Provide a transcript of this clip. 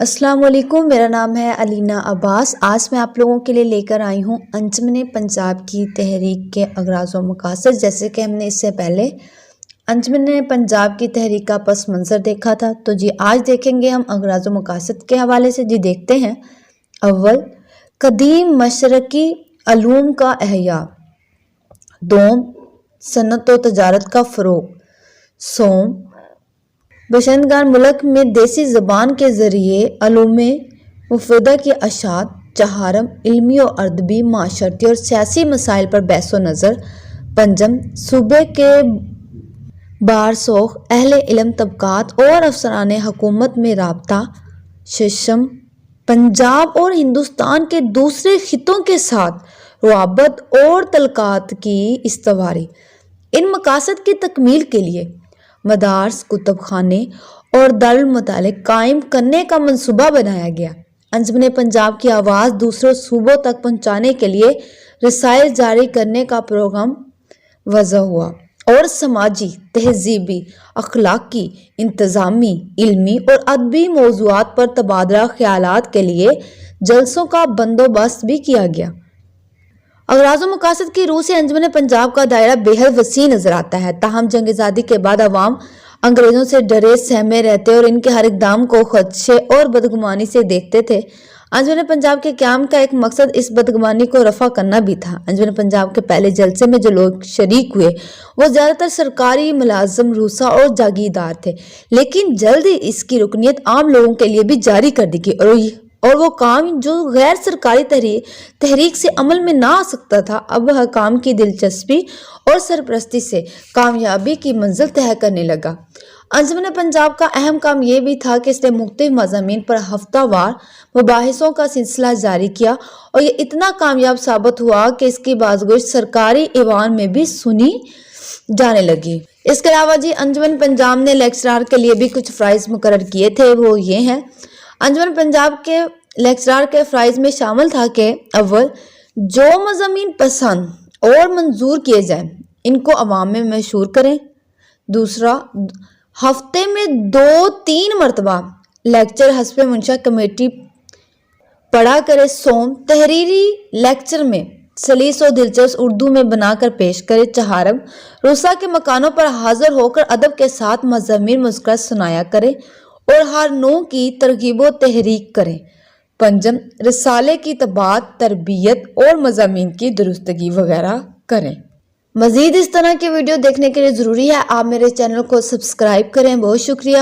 السلام علیکم، میرا نام ہے علینا عباس۔ آج میں آپ لوگوں کے لیے لے کر آئی ہوں انجمن پنجاب کی تحریک کے اغراض و مقاصد۔ جیسے کہ ہم نے اس سے پہلے انجمن پنجاب کی تحریک کا پس منظر دیکھا تھا، تو آج دیکھیں گے ہم اغراض و مقاصد کے حوالے سے۔ دیکھتے ہیں۔ اول، قدیم مشرقی علوم کا احیاء۔ دوم، صنعت و تجارت کا فروغ۔ سوم، باشندگان ملک میں دیسی زبان کے ذریعے علوم مفیدہ کی اشاعت۔ چہارم، علمی و ادبی، معاشرتی اور سیاسی مسائل پر بحث و نظر۔ پنجم، صوبے کے بارسوخ اہل علم طبقات اور افسران حکومت میں رابطہ۔ ششم، پنجاب اور ہندوستان کے دوسرے خطوں کے ساتھ روابط اور تعلقات کی استواری۔ ان مقاصد کی تکمیل کے لیے مدارس، کتب خانے اور دارالمطالعے قائم کرنے کا منصوبہ بنایا گیا۔ انجمن پنجاب کی آواز دوسرے صوبوں تک پہنچانے کے لیے رسائل جاری کرنے کا پروگرام وضع ہوا اور سماجی، تہذیبی، اخلاقی، انتظامی، علمی اور ادبی موضوعات پر تبادلہ خیالات کے لیے جلسوں کا بندوبست بھی کیا گیا۔ اغراض و مقاصد کی روح سے انجمن پنجاب کا دائرہ بے حد وسیع نظر آتا ہے۔ تاہم جنگ آزادی کے بعد عوام انگریزوں سے ڈرے سہمے رہتے اور ان کے ہر اقدام کو خدشے اور بدگمانی سے دیکھتے تھے۔ انجمن پنجاب کے قیام کا ایک مقصد اس بدگمانی کو رفع کرنا بھی تھا۔ انجمن پنجاب کے پہلے جلسے میں جو لوگ شریک ہوئے وہ زیادہ تر سرکاری ملازم، روسا اور جاگیردار تھے، لیکن جلد ہی اس کی رکنیت عام لوگوں کے لیے بھی جاری کر دی گئی اور وہ کام جو غیر سرکاری تحریک سے عمل میں نہ آ سکتا تھا، اب حکام کی دلچسپی اور سرپرستی سے کامیابی کی منزل طے کرنے لگا۔ انجمن پنجاب کا اہم کام یہ بھی تھا کہ اس نے مختلف مضامین پر ہفتہ وار مباحثوں کا سلسلہ جاری کیا اور یہ اتنا کامیاب ثابت ہوا کہ اس کی بازگشت سرکاری ایوان میں بھی سنی جانے لگی۔ اس کے علاوہ انجمن پنجاب نے لیکچرار کے لیے بھی کچھ فرائض مقرر کیے تھے، وہ یہ ہیں۔ انجمن پنجاب کے لیکچرار کے فرائض میں شامل تھا کہ اول، جو مضامین پسند اور منظور کیے جائیں ان کو عوام میں مشہور کریں۔ دوسرا، ہفتے میں 2-3 مرتبہ لیکچر حسب منشا کمیٹی پڑھا کرے۔ سوم، تحریری لیکچر میں سلیس و دلچسپ اردو میں بنا کر پیش کرے۔ چہارم، روسا کے مکانوں پر حاضر ہو کر ادب کے ساتھ مضامین مذکورات سنایا کرے اور ہر نوع کی ترغیب و تحریک کریں۔ پنجم، رسالے کی طباعت، تربیت اور مضامین کی درستگی وغیرہ کریں۔ مزید اس طرح کی ویڈیو دیکھنے کے لیے ضروری ہے آپ میرے چینل کو سبسکرائب کریں۔ بہت شکریہ۔